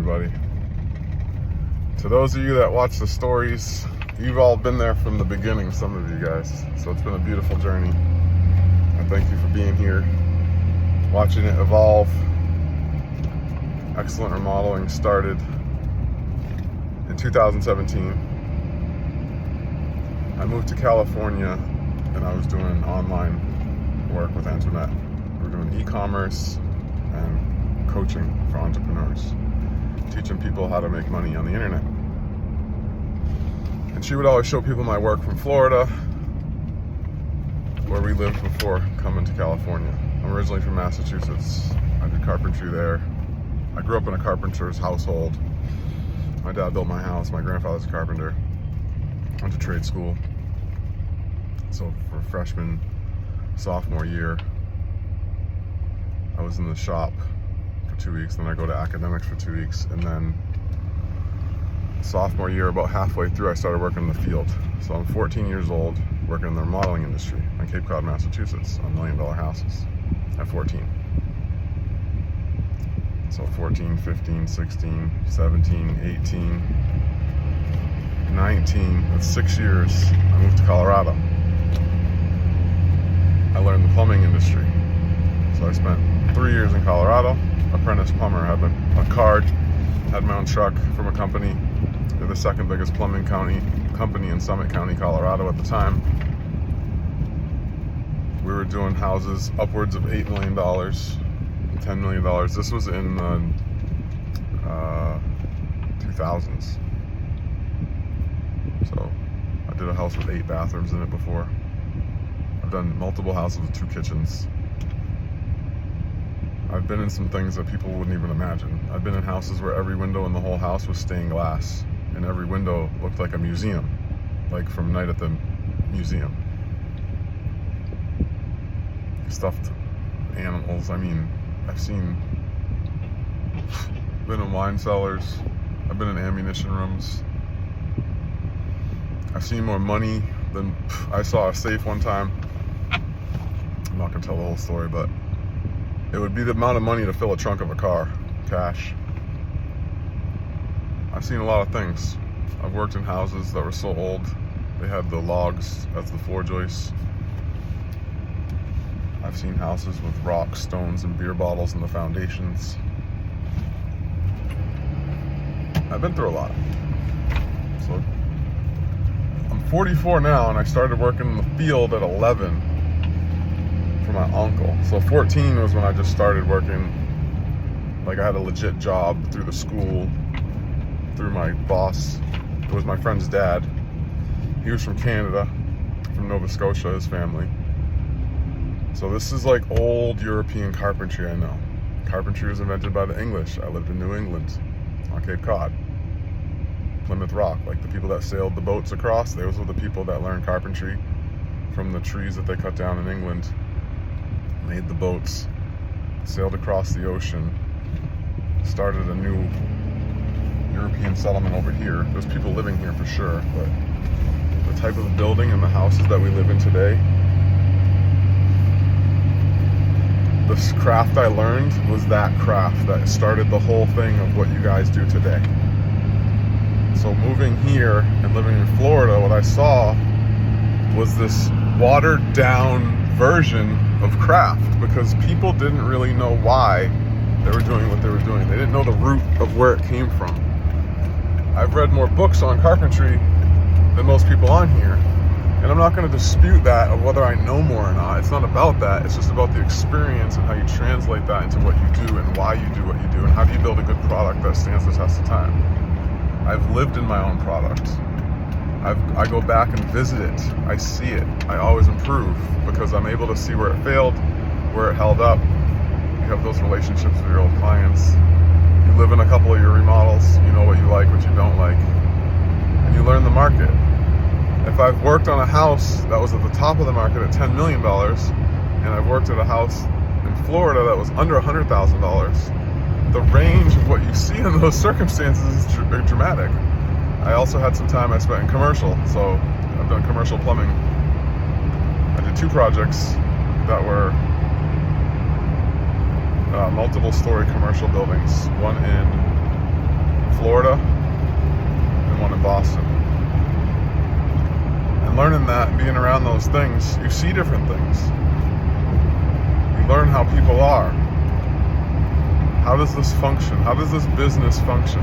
everybody. To those of you that watch the stories, you've all been there from the beginning, some of you guys. So it's been a beautiful journey. And thank you for being here, watching it evolve. Excellent Remodeling started in 2017. I moved to California and I was doing online work with Antoinette. We were doing e-commerce and coaching for entrepreneurs, teaching people how to make money on the internet. And she would always show people my work from Florida, where we lived before coming to California. I'm originally from Massachusetts. I did carpentry there. I grew up in a carpenter's household. My dad built my house. My grandfather's a carpenter. Went to trade school. So for freshman, sophomore year, I was in the shop for 2 weeks. Then I go to academics for 2 weeks. And then sophomore year, about halfway through, I started working in the field. So I'm 14 years old, working in the remodeling industry in Cape Cod, Massachusetts, on $1 million houses at 14. So 14, 15, 16, 17, 18, 19, that's 6 years, I moved to Colorado. I learned the plumbing industry. So I spent 3 years in Colorado, apprentice plumber, had a card, had my own truck from a company. They're the second biggest plumbing company in Summit County, Colorado at the time. We were doing houses upwards of $8 million, $10 million. This was in the 2000s. So I did a house with 8 bathrooms in it before. I've done multiple houses with 2 kitchens. I've been in some things that people wouldn't even imagine. I've been in houses where every window in the whole house was stained glass, and every window looked like a museum, like from Night at the Museum. Stuffed animals. I mean, I've been in wine cellars. I've been in ammunition rooms. I've seen more money than I saw a safe one time. I'm not gonna tell the whole story, but it would be the amount of money to fill a trunk of a car, cash. I've seen a lot of things. I've worked in houses that were so old, they had the logs as the floor joists. I've seen houses with rocks, stones, and beer bottles in the foundations. I've been through a lot. So I'm 44 now, and I started working in the field at 11 for my uncle. So 14 was when I just started working. Like, I had a legit job through the school, through my boss. It was my friend's dad. He was from Canada, from Nova Scotia, his family. So this is like old European carpentry, I know. Carpentry was invented by the English. I lived in New England, on Cape Cod. Plymouth Rock, like the people that sailed the boats across, those were the people that learned carpentry from the trees that they cut down in England. Made the boats, sailed across the ocean, started a new European settlement over here. There's people living here for sure, but the type of building and the houses that we live in today, this craft I learned was that craft that started the whole thing of what you guys do today. So moving here and living in Florida, what I saw was this watered down version of craft, because people didn't really know why they were doing what they were doing. They didn't know the root of where it came from. I've read more books on carpentry than most people on here, and I'm not going to dispute that of whether I know more or not. It's not about that. It's just about the experience and how you translate that into what you do and why you do what you do, and how do you build a good product that stands the test of time. I've lived in my own product. I go back and visit it. I see it. I always improve because I'm able to see where it failed, where it held up. You have those relationships with your old clients. You live in a couple of your remodels. You know what you like, what you don't like. And you learn the market. If I've worked on a house that was at the top of the market at $10 million, and I've worked at a house in Florida that was under $100,000, the range of what you see in those circumstances is dramatic. I also had some time I spent in commercial, so I've done commercial plumbing. I did 2 projects that were multiple story commercial buildings, one in Florida and one in Boston. And learning that and being around those things, you see different things. You learn how people are. How does this function? How does this business function?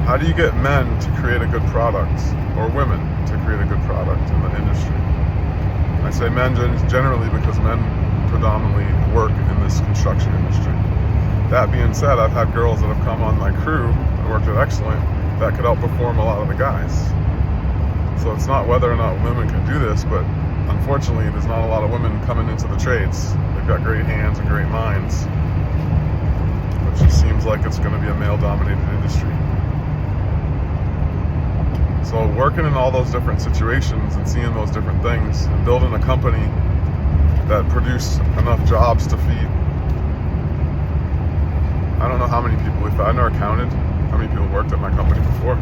How do you get men to create a good product, or women to create a good product in the industry? I say men generally because men predominantly work in this construction industry. That being said, I've had girls that have come on my crew that worked at Excellent that could outperform a lot of the guys. So it's not whether or not women can do this, but unfortunately there's not a lot of women coming into the trades. They've got great hands and great minds. It just seems like it's going to be a male-dominated industry. So working in all those different situations and seeing those different things and building a company that produced enough jobs to feed, I don't know how many people we've had. I never counted how many people worked at my company before.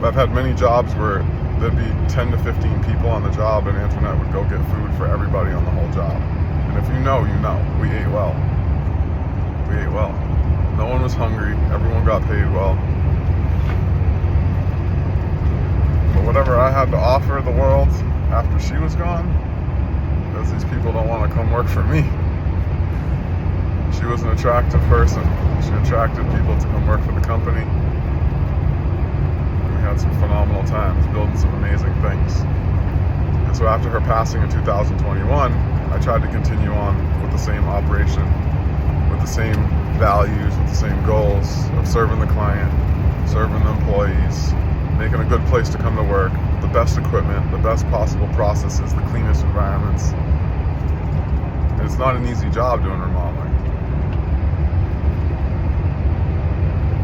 But I've had many jobs where there'd be 10 to 15 people on the job, and Antoinette would go get food for everybody on the whole job. And if you know, you know. We ate well. We ate well. No one was hungry. Everyone got paid well. But whatever I had to offer the world after she was gone, because these people don't want to come work for me. She was an attractive person. She attracted people to come work for the company. And we had some phenomenal times building some amazing things. And so after her passing in 2021, I tried to continue on with the same operation, with the same values, with the same goals of serving the client, serving the employees, making a good place to come to work, the best equipment, the best possible processes, the cleanest environments. And it's not an easy job doing remodeling.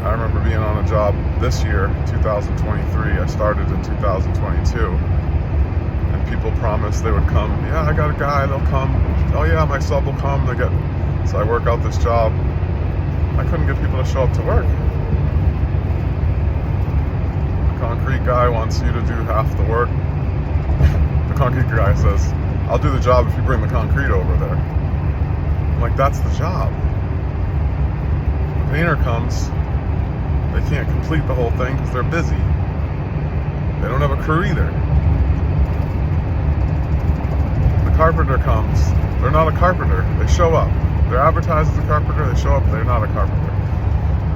I remember being on a job this year, 2023. I started in 2022. And people promised they would come. Yeah, I got a guy, they'll come. Oh yeah, my sub will come. So I work out this job. I couldn't get people to show up to work. The concrete guy wants you to do half the work. The concrete guy says, I'll do the job if you bring the concrete over there. I'm like, that's the job. The painter comes. They can't complete the whole thing because they're busy. They don't have a crew either. The carpenter comes. They're not a carpenter. They show up. They're advertised as a carpenter. They show up. They're not a carpenter.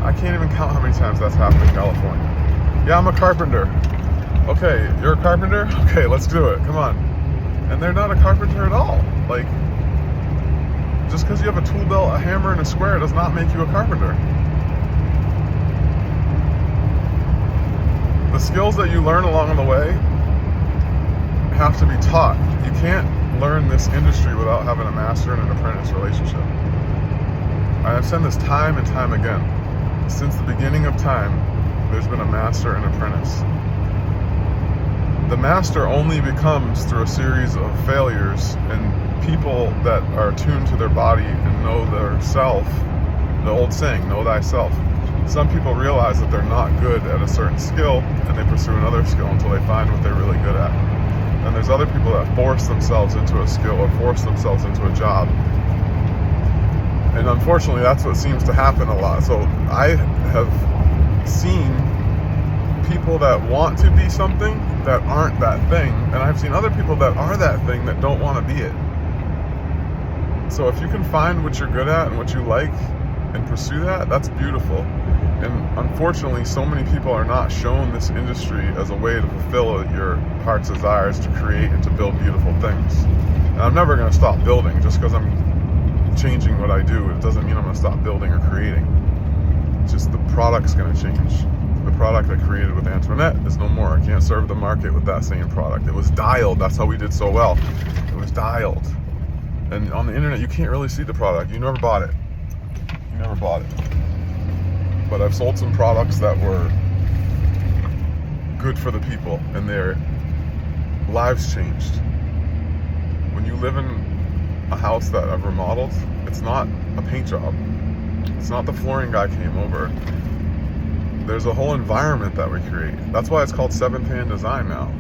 I can't even count how many times that's happened in California. Yeah, I'm a carpenter. Okay, you're a carpenter? Okay, let's do it. Come on. And they're not a carpenter at all. Like, just because you have a tool belt, a hammer, and a square does not make you a carpenter. The skills that you learn along the way have to be taught. You can't learn this industry without having a master and an apprentice relationship. I've said this time and time again. Since the beginning of time, there's been a master and apprentice. The master only becomes through a series of failures and people that are attuned to their body and know their self. The old saying, know thyself. Some people realize that they're not good at a certain skill and they pursue another skill until they find what they're really good at. And there's other people that force themselves into a skill or force themselves into a job. And unfortunately, that's what seems to happen a lot. So I have seen people that want to be something that aren't that thing. And I've seen other people that are that thing that don't want to be it. So if you can find what you're good at and what you like and pursue that, that's beautiful. And unfortunately, so many people are not shown this industry as a way to fulfill your heart's desires to create and to build beautiful things. And I'm never going to stop building. Just because I'm changing what I do, it doesn't mean I'm going to stop building or creating. It's just the product's going to change. The product I created with Antoinette is no more. I can't serve the market with that same product. It was dialed. That's how we did so well. It was dialed. And on the internet, you can't really see the product. You never bought it. You never bought it. But I've sold some products that were good for the people and their lives changed. When you live in a house that I've remodeled, it's not a paint job. It's not the flooring guy came over. There's a whole environment that we create. That's why it's called seventh hand design now.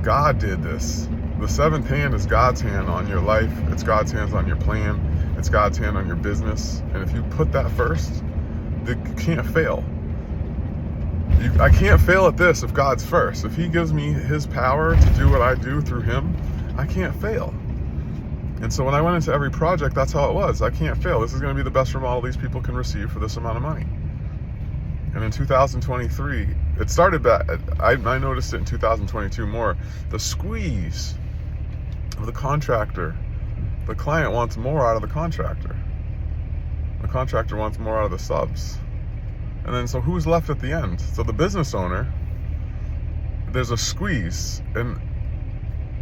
God did this. The seventh hand is God's hand on your life. It's God's hands on your plan. It's God's hand on your business. And if you put that first, you can't fail. I can't fail at this if God's first. If he gives me his power to do what I do through him, I can't fail. And so when I went into every project, that's how it was. I can't fail. This is going to be the best remodel these people can receive for this amount of money. And in 2023, it started back, I noticed it in 2022 more, the squeeze of the contractor. The client wants more out of the contractor. The contractor wants more out of the subs. And then so who's left at the end? So the business owner, there's a squeeze, and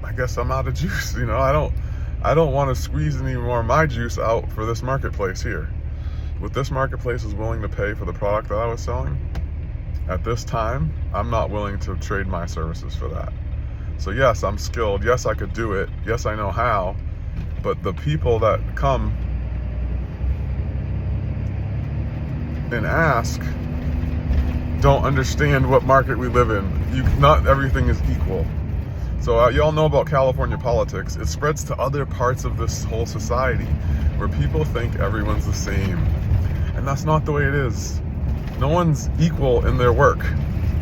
I guess I'm out of juice. You know, I don't want to squeeze any more of my juice out for this marketplace here. What this marketplace is willing to pay for the product that I was selling, at this time, I'm not willing to trade my services for that. So yes, I'm skilled. Yes, I could do it. Yes, I know how. But the people that come and ask don't understand what market we live in. Not everything is equal. So you all know about California politics. It spreads to other parts of this whole society where people think everyone's the same. And that's not the way it is. No one's equal in their work.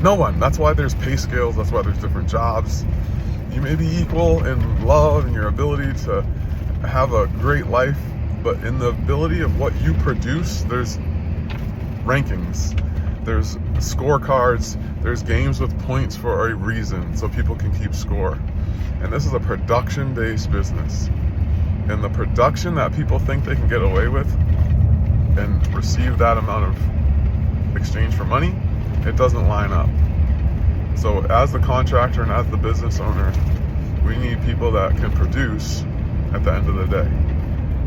No one. That's why there's pay scales. That's why there's different jobs. You may be equal in love and your ability to have a great life, but in the ability of what you produce, there's rankings, there's scorecards, there's games with points for a reason, so people can keep score. And this is a production-based business. And the production that people think they can get away with and receive that amount of exchange for money, it doesn't line up. So as the contractor and as the business owner, we need people that can produce at the end of the day.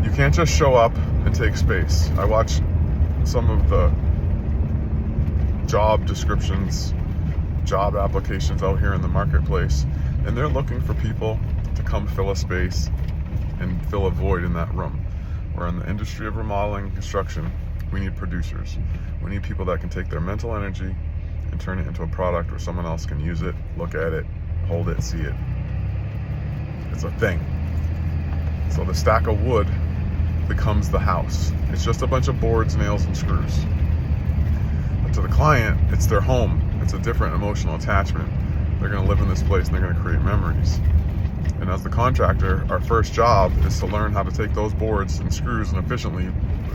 You can't just show up and take space. I watched some of the job descriptions, job applications out here in the marketplace, and they're looking for people to come fill a space and fill a void in that room. We're in the industry of remodeling and construction. We need producers. We need people that can take their mental energy and turn it into a product where someone else can use it, look at it, hold it, see it. It's a thing. So the stack of wood becomes the house. It's just a bunch of boards, nails, and screws. But to the client, it's their home. It's a different emotional attachment. They're going to live in this place and they're going to create memories. And as the contractor, our first job is to learn how to take those boards and screws and efficiently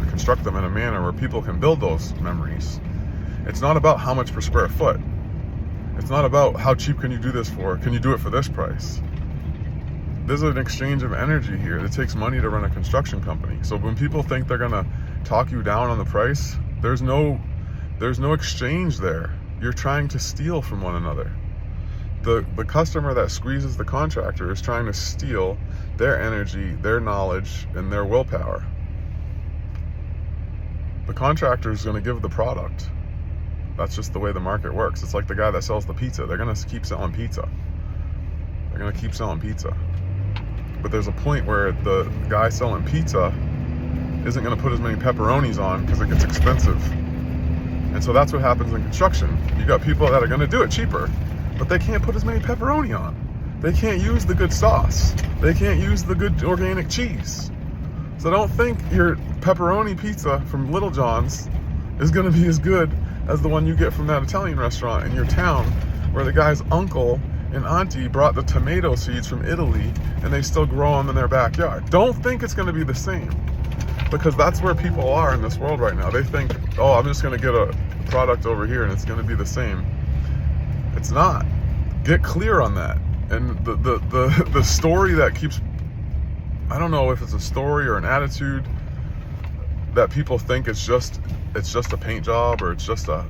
construct them in a manner where people can build those memories. It's not about how much per square foot. It's not about how cheap can you do this for? Can you do it for this price? There's an exchange of energy here. It takes money to run a construction company. So when people think they're gonna talk you down on the price, there's no exchange there. You're trying to steal from one another. The customer that squeezes the contractor is trying to steal their energy, their knowledge, and their willpower. The contractor is gonna give the product. That's just the way the market works. It's like the guy that sells the pizza. They're gonna keep selling pizza. They're gonna keep selling pizza. But there's a point where the guy selling pizza isn't going to put as many pepperonis on because it gets expensive. And so that's what happens in construction. You got people that are going to do it cheaper, but they can't put as many pepperoni on. They can't use the good sauce. They can't use the good organic cheese. So don't think your pepperoni pizza from Little John's is going to be as good as the one you get from that Italian restaurant in your town where the guy's uncle and auntie brought the tomato seeds from Italy and they still grow them in their backyard. Don't think it's going to be the same, because that's where people are in this world right now. They think, oh, I'm just going to get a product over here and it's going to be the same. It's not. Get clear on that. And the story that keeps, I don't know if it's a story or an attitude that people think it's just a paint job or it's just a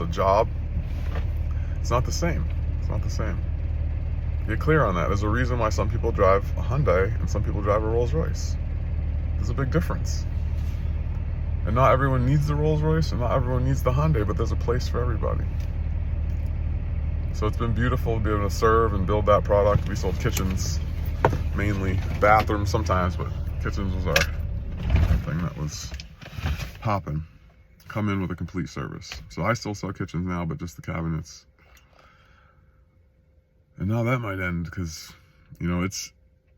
job. It's not the same. It's not the same. Get clear on that. There's a reason why some people drive a Hyundai and some people drive a Rolls Royce. There's a big difference. And not everyone needs the Rolls Royce and not everyone needs the Hyundai, but there's a place for everybody. So it's been beautiful to be able to serve and build that product. We sold kitchens, mainly bathrooms sometimes, but kitchens was our thing that was popping. Come in with a complete service. So I still sell kitchens now, but just the cabinets. And now that might end because, you know, it's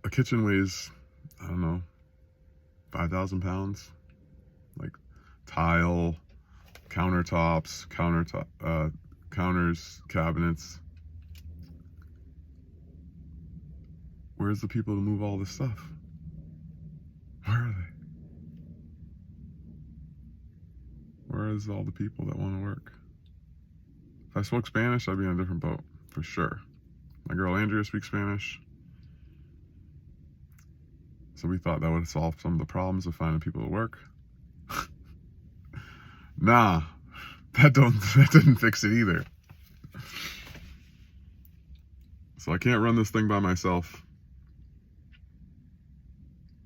a kitchen weighs, I don't know, 5,000 pounds. Like tile, countertops, counters, cabinets. Where's the people to move all this stuff? Where are they? Where is all the people that want to work? If I spoke Spanish, I'd be in a different boat, for sure. My girl Andrea speaks Spanish. So we thought that would solve some of the problems of finding people to work. Nah, that didn't fix it either. So I can't run this thing by myself.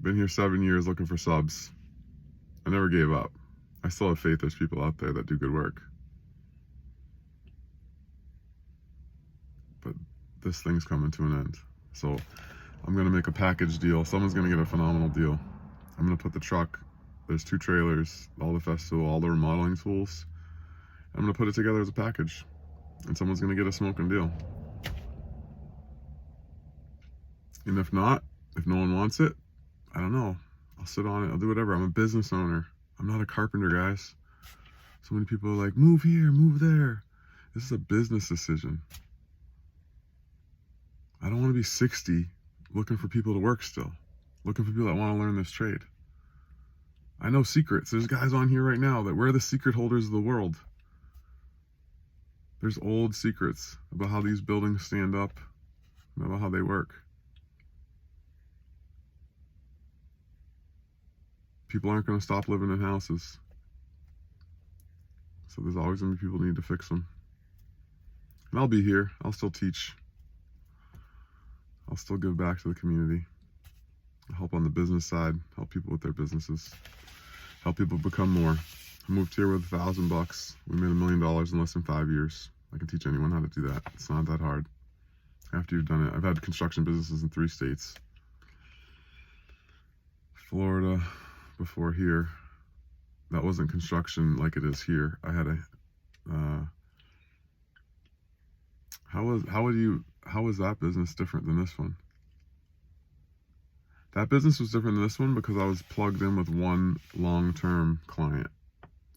Been here 7 years looking for subs. I never gave up. I still have faith there's people out there that do good work. But this thing's coming to an end. So I'm gonna make a package deal. Someone's gonna get a phenomenal deal. I'm gonna put the truck, there's 2 trailers, all the festival, all the remodeling tools. I'm gonna put it together as a package. And someone's gonna get a smoking deal. And if not, if no one wants it, I don't know. I'll sit on it, I'll do whatever. I'm a business owner. I'm not a carpenter, guys. So many people are like, move here, move there. This is a business decision. I don't want to be 60 looking for people to work still. Looking for people that want to learn this trade. I know secrets. There's guys on here right now that we're the secret holders of the world. There's old secrets about how these buildings stand up and about how they work. People aren't going to stop living in houses. So there's always going to be people who need to fix them. And I'll be here. I'll still teach. I'll still give back to the community. I'll help on the business side, help people with their businesses, help people become more. I moved here with $1,000. We made $1 million in less than 5 years. I can teach anyone how to do that. It's not that hard. After you've done it, I've had construction businesses in 3 states. Florida, before here. That wasn't construction like it is here. I had a how was that business different than this one? That business was different than this one because I was plugged in with one long-term client.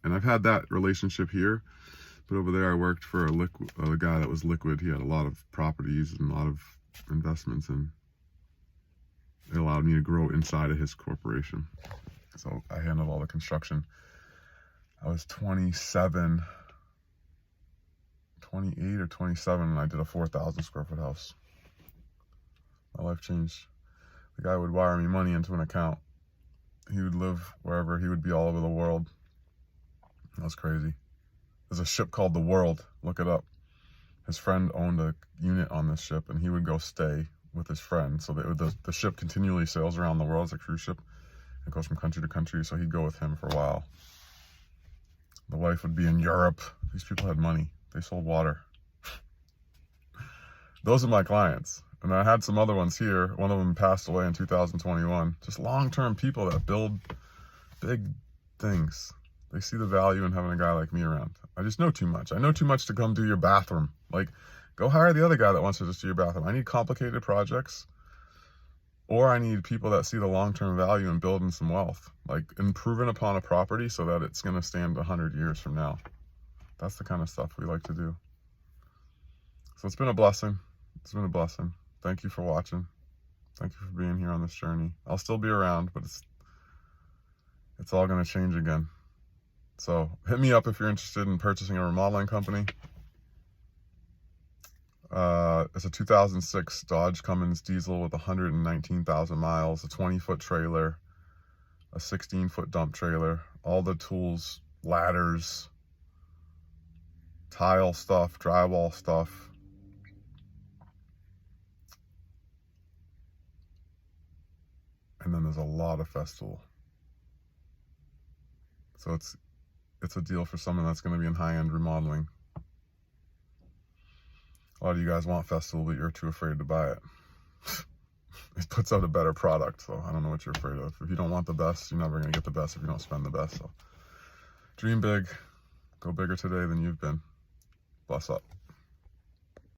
And I've had that relationship here, but over there I worked for a guy that was liquid. He had a lot of properties and a lot of investments, and it allowed me to grow inside of his corporation. So I handled all the construction. I was 28 or 27, and I did a 4,000 square foot house. My life changed. The guy would wire me money into an account. He would live wherever. He would be all over the world. That was crazy. There's a ship called the World. Look it up. His friend owned a unit on this ship, and he would go stay with his friend. So the ship continually sails around the world. It's a cruise ship. It goes from country to country, so he'd go with him for a while. The wife would be in Europe. These people had money. They sold water. Those are my clients. And I had some other ones here. One of them passed away in 2021. Just long-term people that build big things. They see the value in having a guy like me around. I just know too much. I know too much to come do your bathroom. Like, go hire the other guy that wants to just do your bathroom. I need complicated projects. Or I need people that see the long-term value in building some wealth, like improving upon a property so that it's going to stand 100 years from now. That's the kind of stuff we like to do. So it's been a blessing. It's been a blessing. Thank you for watching. Thank you for being here on this journey. I'll still be around, but it's all going to change again. So hit me up if you're interested in purchasing a remodeling company. It's a 2006 Dodge Cummins diesel with 119,000 miles, a 20-foot trailer, a 16-foot dump trailer, all the tools, ladders, tile stuff, drywall stuff. And then there's a lot of Festool. So it's a deal for someone that's going to be in high-end remodeling. A lot of you guys want Festool, but you're too afraid to buy it. It puts out a better product, so I don't know what you're afraid of. If you don't want the best, you're never going to get the best if you don't spend the best. So dream big. Go bigger today than you've been. Bless up.